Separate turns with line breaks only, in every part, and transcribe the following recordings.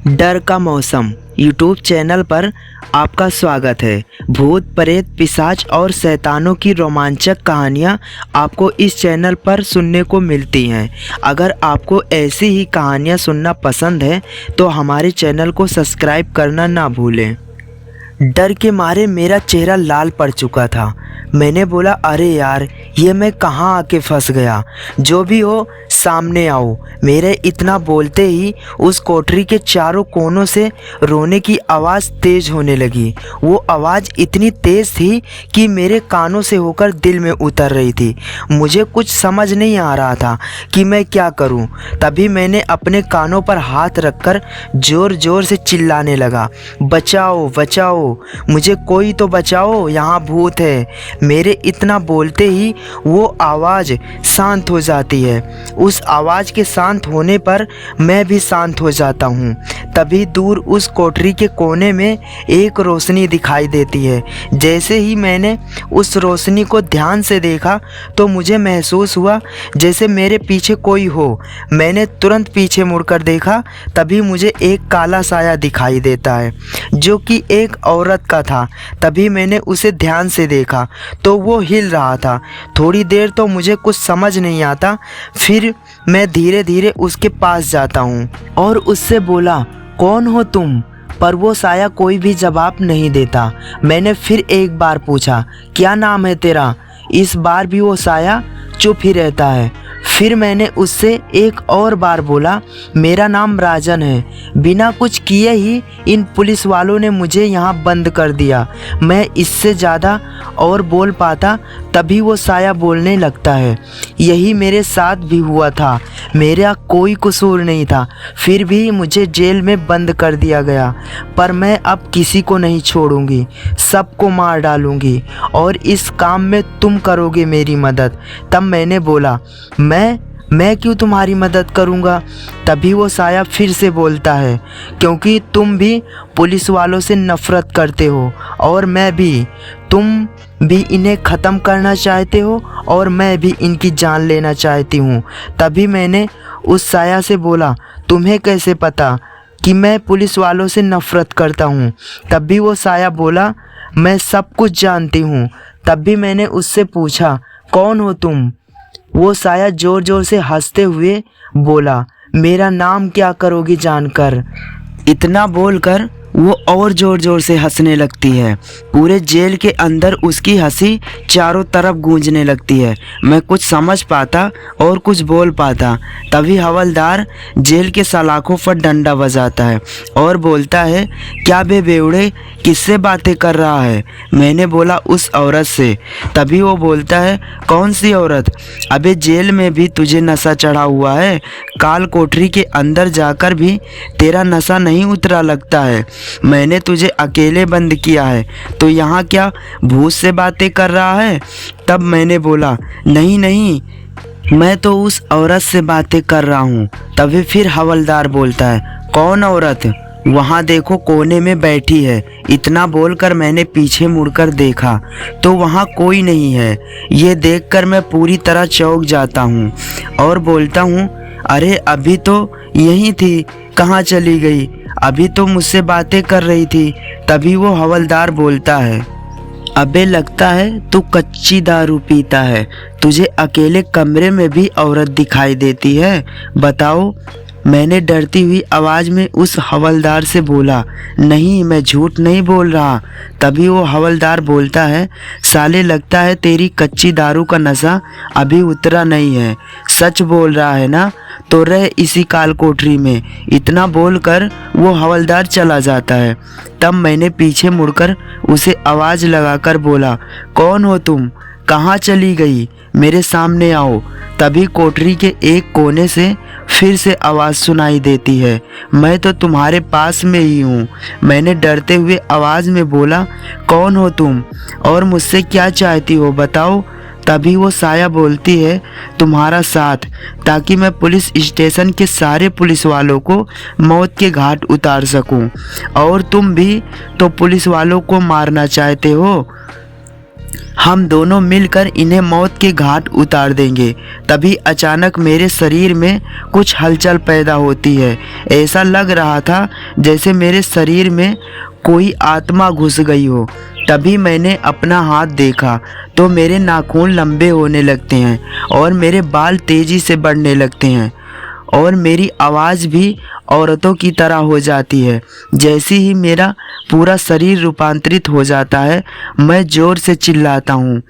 डर का मौसम यूट्यूब चैनल पर आपका स्वागत है। भूत प्रेत पिशाच और शैतानों की रोमांचक कहानियाँ आपको इस चैनल पर सुनने को मिलती हैं। अगर आपको ऐसी ही कहानियाँ सुनना पसंद है तो हमारे चैनल को सब्सक्राइब करना ना भूलें। डर के मारे मेरा चेहरा लाल पड़ चुका था। मैंने बोला, अरे यार, ये मैं कहाँ आके फंस गया। जो भी हो सामने आओ। मेरे इतना बोलते ही उस कोठरी के चारों कोनों से रोने की आवाज़ तेज होने लगी। वो आवाज़ इतनी तेज थी कि मेरे कानों से होकर दिल में उतर रही थी। मुझे कुछ समझ नहीं आ रहा था कि मैं क्या करूं। तभी मैंने अपने कानों पर हाथ रखकर ज़ोर ज़ोर से चिल्लाने लगा, बचाओ बचाओ, मुझे कोई तो बचाओ, यहाँ भूत है। मेरे इतना बोलते ही वो आवाज़ शांत हो जाती है। उस आवाज़ के शांत होने पर मैं भी शांत हो जाता हूँ। तभी दूर उस कोठरी के कोने में एक रोशनी दिखाई देती है। जैसे ही मैंने उस रोशनी को ध्यान से देखा तो मुझे महसूस हुआ जैसे मेरे पीछे कोई हो। मैंने तुरंत पीछे मुड़कर देखा, तभी मुझे एक काला साया दिखाई देता है जो कि एक औरत का था। तभी मैंने उसे ध्यान से देखा तो वो हिल रहा था। थोड़ी देर तो मुझे कुछ समझ नहीं आता, फिर मैं धीरे धीरे उसके पास जाता हूँ और उससे बोला, कौन हो तुम? पर वो साया कोई भी जवाब नहीं देता। मैंने फिर एक बार पूछा, क्या नाम है तेरा? इस बार भी वो साया चुप ही रहता है। फिर मैंने उससे एक और बार बोला, मेरा नाम राजन है। बिना कुछ किए ही इन पुलिस वालों ने मुझे यहाँ बंद कर दिया। मैं इससे ज़्यादा और बोल पाता तभी वो साया बोलने लगता है। यही मेरे साथ भी हुआ था। मेरा कोई कसूर नहीं था, फिर भी मुझे जेल में बंद कर दिया गया। पर मैं अब किसी को नहीं छोड़ूंगी, सबको मार डालूंगी और इस काम में तुम करोगे मेरी मदद। तब मैंने बोला, मैं क्यों तुम्हारी मदद करूंगा? तभी वो साया फिर से बोलता है, क्योंकि तुम भी पुलिस वालों से नफ़रत करते हो और मैं भी। तुम भी इन्हें ख़त्म करना चाहते हो और मैं भी इनकी जान लेना चाहती हूँ। तभी मैंने उस साया से बोला, तुम्हें कैसे पता कि मैं पुलिस वालों से नफ़रत करता हूँ? तब भी वो साया बोला, मैं सब कुछ जानती हूँ। तब भी मैंने उससे पूछा, कौन हो तुम? वो साया ज़ोर ज़ोर से हंसते हुए बोला, मेरा नाम क्या करोगी जानकर? इतना बोलकर वो और ज़ोर ज़ोर से हंसने लगती है। पूरे जेल के अंदर उसकी हंसी चारों तरफ गूंजने लगती है। मैं कुछ समझ पाता और कुछ बोल पाता। तभी हवलदार जेल के सलाखों पर डंडा बजाता है और बोलता है, क्या बे बेवड़े, किससे बातें कर रहा है? मैंने बोला, उस औरत से। तभी वो बोलता है, कौन सी औरत? अबे जेल में भी तुझे नशा चढ़ा हुआ है। काल कोठरी के अंदर जाकर भी तेरा नशा नहीं उतरा लगता है। मैंने तुझे अकेले बंद किया है तो यहाँ क्या भूत से बातें कर रहा है? तब मैंने बोला, नहीं नहीं, मैं तो उस औरत से बातें कर रहा हूँ। तभी फिर हवलदार बोलता है, कौन औरत? वहाँ देखो कोने में बैठी है। इतना बोलकर मैंने पीछे मुड़कर देखा तो वहाँ कोई नहीं है। ये देखकर मैं पूरी तरह चौंक जाता हूँ और बोलता हूँ, अरे अभी तो यहीं थी, कहाँ चली गई? अभी तो मुझसे बातें कर रही थी। तभी वो हवलदार बोलता है, अबे लगता है तू कच्ची दारू पीता है। तुझे अकेले कमरे में भी औरत दिखाई देती है, बताओ? मैंने डरती हुई आवाज़ में उस हवलदार से बोला, नहीं, मैं झूठ नहीं बोल रहा। तभी वो हवलदार बोलता है, साले लगता है तेरी कच्ची दारू का नशा अभी उतरा नहीं है। सच बोल रहा है ना? तो रह इसी काल कोठरी में। इतना बोलकर वो हवलदार चला जाता है। तब मैंने पीछे मुड़कर उसे आवाज़ लगाकर बोला, कौन हो तुम? कहाँ चली गई? मेरे सामने आओ। तभी कोठरी के एक कोने से फिर से आवाज़ सुनाई देती है, मैं तो तुम्हारे पास में ही हूँ। मैंने डरते हुए आवाज़ में बोला, कौन हो तुम और मुझसे क्या चाहती हो, बताओ? तभी वो साया बोलती है, तुम्हारा साथ, ताकि मैं पुलिस स्टेशन के सारे पुलिस वालों को मौत के घाट उतार सकूं। और तुम भी तो पुलिस वालों को मारना चाहते हो। हम दोनों मिलकर इन्हें मौत के घाट उतार देंगे। तभी अचानक मेरे शरीर में कुछ हलचल पैदा होती है। ऐसा लग रहा था जैसे मेरे शरीर में कोई आत्मा घुस गई हो। तभी मैंने अपना हाथ देखा तो मेरे नाखून लंबे होने लगते हैं और मेरे बाल तेज़ी से बढ़ने लगते हैं और मेरी आवाज़ भी औरतों की तरह हो जाती है। जैसे ही मेरा पूरा शरीर रूपांतरित हो जाता है, मैं ज़ोर से चिल्लाता हूँ,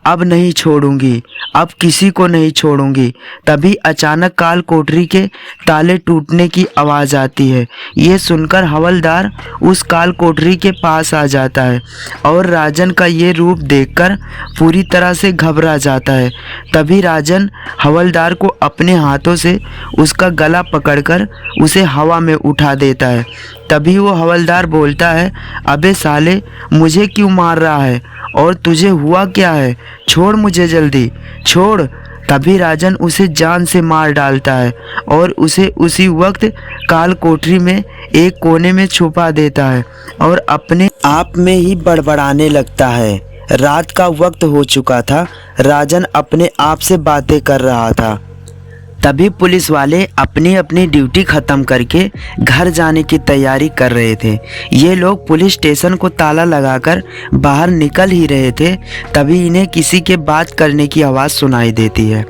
अब नहीं छोड़ूंगी, अब किसी को नहीं छोड़ूंगी। तभी अचानक काल कोठरी के ताले टूटने की आवाज़ आती है। ये सुनकर हवलदार उस काल कोठरी के पास आ जाता है और राजन का ये रूप देखकर पूरी तरह से घबरा जाता है। तभी राजन हवलदार को अपने हाथों से उसका गला पकड़कर उसे हवा में उठा देता है। तभी वो हवलदार बोलता है, अबे साले, मुझे क्यों मार रहा है और तुझे हुआ क्या है? छोड़ मुझे, जल्दी छोड़। तभी राजन उसे जान से मार डालता है और उसे उसी वक्त काल कोठरी में एक कोने में छुपा देता है और अपने आप में ही बड़बड़ाने लगता है। रात का वक्त हो चुका था। राजन अपने आप से बातें कर रहा था। तभी पुलिस वाले अपनी अपनी ड्यूटी ख़त्म करके घर जाने की तैयारी कर रहे थे। ये लोग पुलिस स्टेशन को ताला लगाकर बाहर निकल ही रहे थे, तभी इन्हें किसी के बात करने की आवाज़ सुनाई देती है।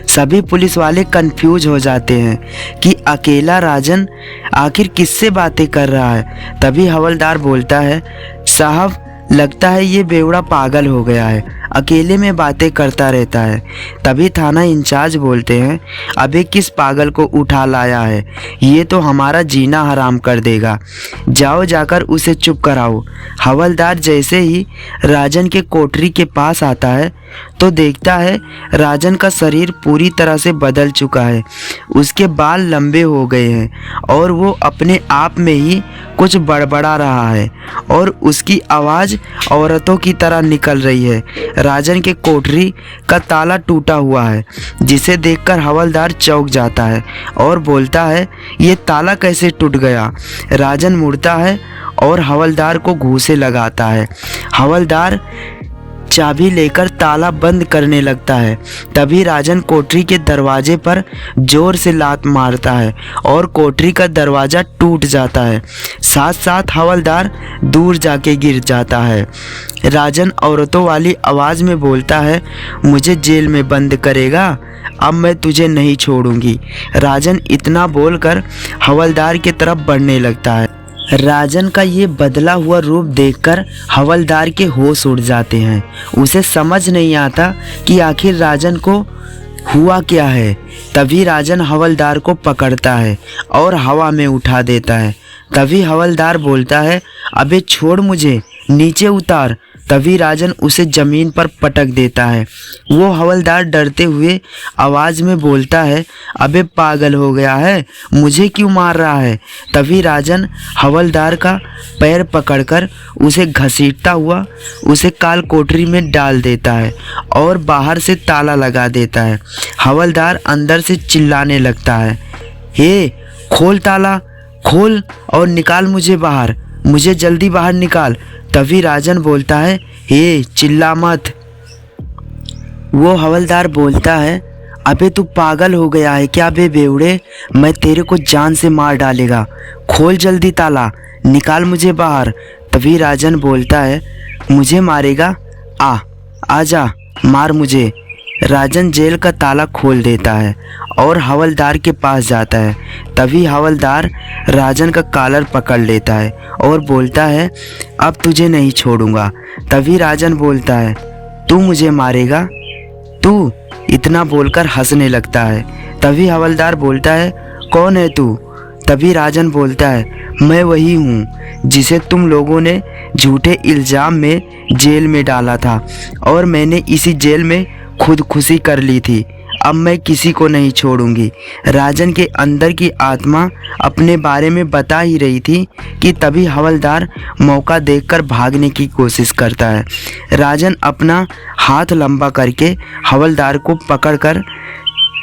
सभी पुलिस वाले कंफ्यूज हो जाते हैं कि अकेला राजन आखिर किससे बातें कर रहा है। तभी हवलदार बोलता है, साहब, लगता है ये बेवड़ा पागल हो गया है, अकेले में बातें करता रहता है। तभी थाना इंचार्ज बोलते हैं, अबे किस पागल को उठा लाया है, ये तो हमारा जीना हराम कर देगा, जाओ जाकर उसे चुप कराओ। हवलदार जैसे ही राजन के कोठरी के पास आता है तो देखता है राजन का शरीर पूरी तरह से बदल चुका है। उसके बाल लंबे हो गए हैं और वो अपने आप में ही कुछ बड़बड़ा रहा है और उसकी आवाज़ औरतों की तरह निकल रही है। राजन के कोठरी का ताला टूटा हुआ है, जिसे देखकर हवलदार चौंक जाता है और बोलता है, ये ताला कैसे टूट गया? राजन मुड़ता है और हवलदार को घूंसे लगाता है। हवलदार चाबी लेकर ताला बंद करने लगता है। तभी राजन कोठरी के दरवाजे पर जोर से लात मारता है और कोठरी का दरवाज़ा टूट जाता है। साथ साथ हवलदार दूर जाके गिर जाता है। राजन औरतों वाली आवाज़ में बोलता है, मुझे जेल में बंद करेगा, अब मैं तुझे नहीं छोड़ूंगी। राजन इतना बोलकर हवलदार की तरफ बढ़ने लगता है। राजन का ये बदला हुआ रूप देखकर हवलदार के होश उड़ जाते हैं। उसे समझ नहीं आता कि आखिर राजन को हुआ क्या है। तभी राजन हवलदार को पकड़ता है और हवा में उठा देता है। तभी हवलदार बोलता है, अबे छोड़ मुझे, नीचे उतार। तभी राजन उसे ज़मीन पर पटक देता है। वो हवलदार डरते हुए आवाज़ में बोलता है, अबे पागल हो गया है, मुझे क्यों मार रहा है? तभी राजन हवलदार का पैर पकड़कर उसे घसीटता हुआ उसे काल कोठरी में डाल देता है और बाहर से ताला लगा देता है। हवलदार अंदर से चिल्लाने लगता है, हे खोल ताला, खोल और निकाल मुझे बाहर, मुझे जल्दी बाहर निकाल। तभी राजन बोलता है, हे चिल्ला मत। वो हवलदार बोलता है, अबे तू पागल हो गया है क्या बे बेवड़े, मैं तेरे को जान से मार डालेगा, खोल जल्दी ताला, निकाल मुझे बाहर। तभी राजन बोलता है, मुझे मारेगा, आ जा, मार मुझे। राजन जेल का ताला खोल देता है और हवलदार के पास जाता है। तभी हवलदार राजन का कॉलर पकड़ लेता है और बोलता है, अब तुझे नहीं छोड़ूंगा। तभी राजन बोलता है, तू मुझे मारेगा? तू? इतना बोलकर हंसने लगता है। तभी हवलदार बोलता है, कौन है तू? तभी राजन बोलता है, मैं वही हूँ जिसे तुम लोगों ने झूठे इल्ज़ाम में जेल में डाला था और मैंने इसी जेल में खुदकुशी कर ली थी। अब मैं किसी को नहीं छोड़ूंगी। राजन के अंदर की आत्मा अपने बारे में बता ही रही थी कि तभी हवलदार मौका देखकर भागने की कोशिश करता है। राजन अपना हाथ लंबा करके हवलदार को पकड़कर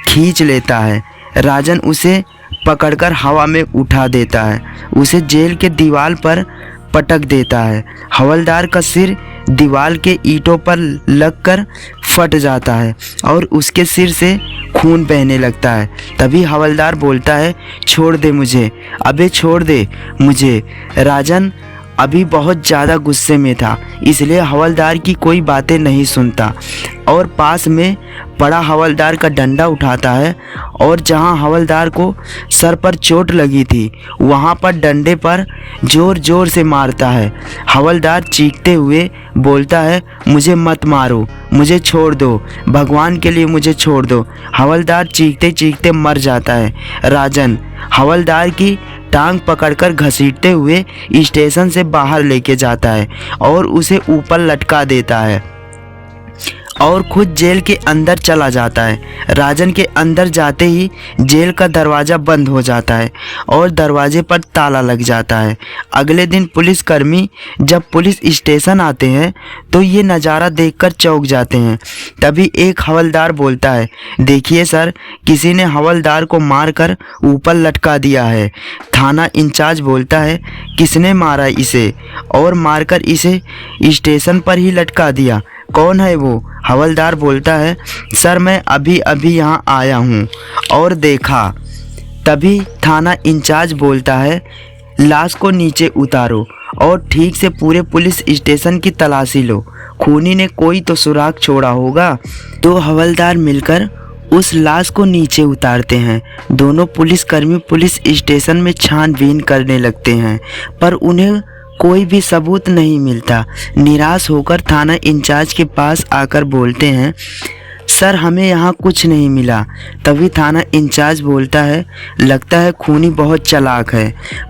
खींच लेता है। राजन उसे पकड़कर हवा में उठा देता है, उसे जेल के दीवार पर पटक देता है। हवलदार का सिर दीवार के ईंटों पर लगकर फट जाता है और उसके सिर से खून बहने लगता है। तभी हवलदार बोलता है, छोड़ दे मुझे, अबे छोड़ दे मुझे। राजन अभी बहुत ज़्यादा गुस्से में था, इसलिए हवलदार की कोई बातें नहीं सुनता और पास में पड़ा हवलदार का डंडा उठाता है और जहां हवलदार को सर पर चोट लगी थी वहां पर डंडे पर ज़ोर ज़ोर से मारता है। हवलदार चीखते हुए बोलता है, मुझे मत मारो, मुझे छोड़ दो, भगवान के लिए मुझे छोड़ दो। हवलदार चीखते चीखते मर जाता है। राजन हवलदार की टांग पकड़कर घसीटते हुए स्टेशन से बाहर लेके जाता है और उसे ऊपर लटका देता है और खुद जेल के अंदर चला जाता है। राजन के अंदर जाते ही जेल का दरवाज़ा बंद हो जाता है और दरवाजे पर ताला लग जाता है। अगले दिन पुलिसकर्मी जब पुलिस स्टेशन आते हैं तो ये नज़ारा देखकर चौंक जाते हैं। तभी एक हवलदार बोलता है, देखिए सर, किसी ने हवलदार को मारकर ऊपर लटका दिया है। थाना इंचार्ज बोलता है, किसने मारा इसे और मारकर इसे स्टेशन पर ही लटका दिया, कौन है वो? हवलदार बोलता है, सर मैं अभी अभी यहाँ आया हूँ और देखा। तभी थाना इंचार्ज बोलता है, लाश को नीचे उतारो और ठीक से पूरे पुलिस स्टेशन की तलाशी लो, खूनी ने कोई तो सुराग छोड़ा होगा। तो हवलदार मिलकर उस लाश को नीचे उतारते हैं। दोनों पुलिसकर्मी पुलिस स्टेशन में छानबीन करने लगते हैं पर उन्हें कोई भी सबूत नहीं मिलता। निराश होकर थाना इंचार्ज के पास आकर बोलते हैं, सर हमें यहाँ कुछ नहीं मिला। तभी थाना इंचार्ज बोलता है, लगता है खूनी बहुत चालाक है,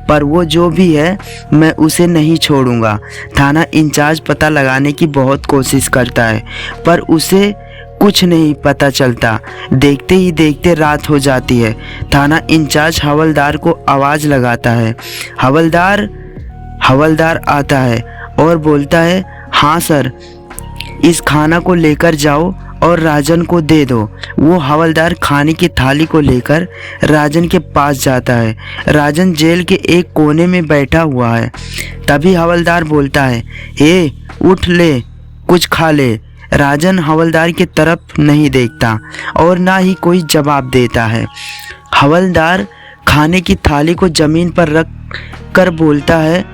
पर वो जो भी है मैं उसे नहीं छोड़ूंगा। थाना इंचार्ज पता लगाने की बहुत कोशिश करता है पर उसे कुछ नहीं पता चलता। देखते ही देखते रात हो जाती है। थाना इंचार्ज हवलदार को आवाज़ लगाता है। हवलदार आता है और बोलता है, हाँ सर, इस खाना को लेकर जाओ और राजन को दे दो। वो हवलदार खाने की थाली को लेकर राजन के पास जाता है। राजन जेल के एक कोने में बैठा हुआ है। तभी हवलदार बोलता है, हे उठ ले, कुछ खा ले। राजन हवलदार की तरफ नहीं देखता और ना ही कोई जवाब देता है। हवलदार खाने की थाली को ज़मीन पर रख कर बोलता है,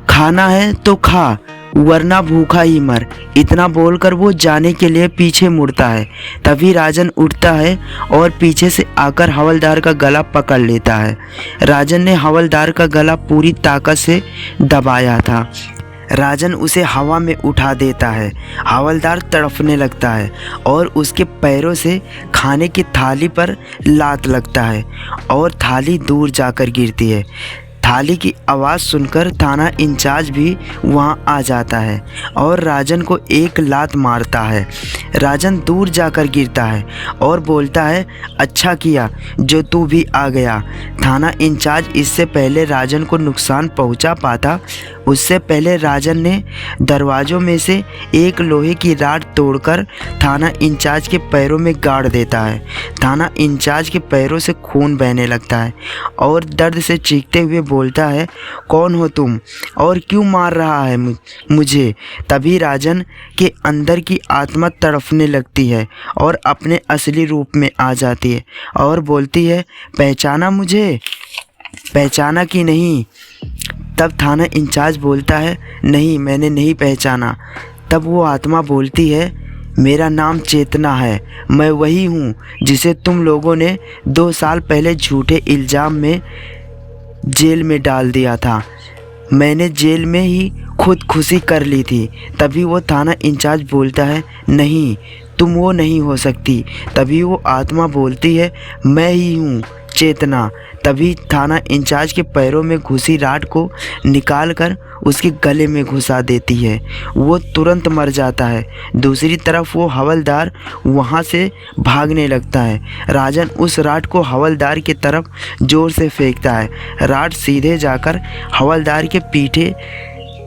खाना है तो खा वरना भूखा ही मर। इतना बोलकर वो जाने के लिए पीछे मुड़ता है। तभी राजन उठता है और पीछे से आकर हवलदार का गला पकड़ लेता है। राजन ने हवलदार का गला पूरी ताकत से दबाया था। राजन उसे हवा में उठा देता है। हवलदार तड़पने लगता है और उसके पैरों से खाने की थाली पर लात लगता है और थाली दूर जाकर गिरती है। थाली की आवाज़ सुनकर थाना इंचार्ज भी वहां आ जाता है और राजन को एक लात मारता है। राजन दूर जाकर गिरता है और बोलता है, अच्छा किया जो तू भी आ गया। थाना इंचार्ज इससे पहले राजन को नुकसान पहुंचा पाता उससे पहले राजन ने दरवाज़ों में से एक लोहे की राड तोड़कर थाना इंचार्ज के पैरों में गाड़ देता है। थाना इंचार्ज के पैरों से खून बहने लगता है और दर्द से चीखते हुए बोलता है, कौन हो तुम और क्यों मार रहा है मुझे? तभी राजन के अंदर की आत्मा तड़पने लगती है और अपने असली रूप में आ जाती है और बोलती है, पहचाना मुझे? पहचाना कि नहीं? तब थाना इंचार्ज बोलता है, नहीं मैंने नहीं पहचाना। तब वो आत्मा बोलती है, मेरा नाम चेतना है, मैं वही हूँ जिसे तुम लोगों ने 2 साल पहले झूठे इल्ज़ाम में जेल में डाल दिया था। मैंने जेल में ही खुदकुशी कर ली थी। तभी वो थाना इंचार्ज बोलता है, नहीं तुम वो नहीं हो सकती। तभी वो आत्मा बोलती है, मैं ही हूँ चेतना। तभी थाना इंचार्ज के पैरों में घुसी राड को निकालकर उसके गले में घुसा देती है। वो तुरंत मर जाता है। दूसरी तरफ वो हवलदार वहाँ से भागने लगता है। राजन उस राड को हवलदार की तरफ जोर से फेंकता है। राड सीधे जाकर हवलदार के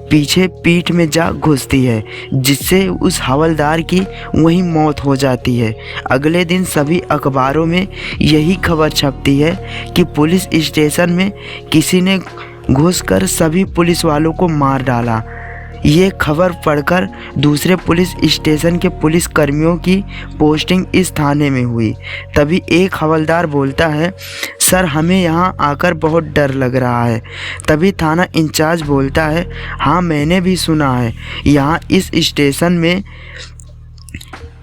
पीछे पीठ में जा घुसती है, जिससे उस हवलदार की वहीं मौत हो जाती है। अगले दिन सभी अखबारों में यही खबर छपती है कि पुलिस स्टेशन में किसी ने घुसकर सभी पुलिस वालों को मार डाला। ये खबर पढ़कर दूसरे पुलिस स्टेशन के पुलिस कर्मियों की पोस्टिंग इस थाने में हुई। तभी एक हवलदार बोलता है, सर हमें यहाँ आकर बहुत डर लग रहा है। तभी थाना इंचार्ज बोलता है, हाँ मैंने भी सुना है, यहाँ इस स्टेशन में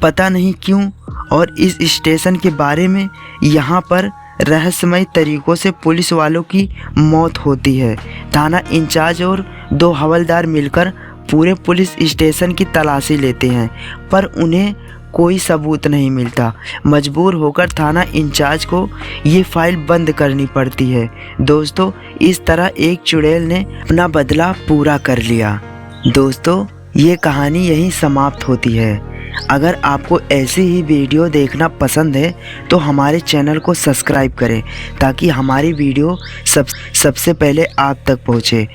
पता नहीं क्यों और इस स्टेशन के बारे में यहाँ पर रहस्यमय तरीक़ों से पुलिस वालों की मौत होती है। थाना इंचार्ज और 2 हवलदार मिलकर पूरे पुलिस स्टेशन की तलाशी लेते हैं पर उन्हें कोई सबूत नहीं मिलता। मजबूर होकर थाना इंचार्ज को ये फाइल बंद करनी पड़ती है। दोस्तों, इस तरह एक चुड़ैल ने अपना बदला पूरा कर लिया। दोस्तों, ये कहानी यहीं समाप्त होती है। अगर आपको ऐसी ही वीडियो देखना पसंद है तो हमारे चैनल को सब्सक्राइब करें ताकि हमारी वीडियो सबसे पहले आप तक पहुँचे।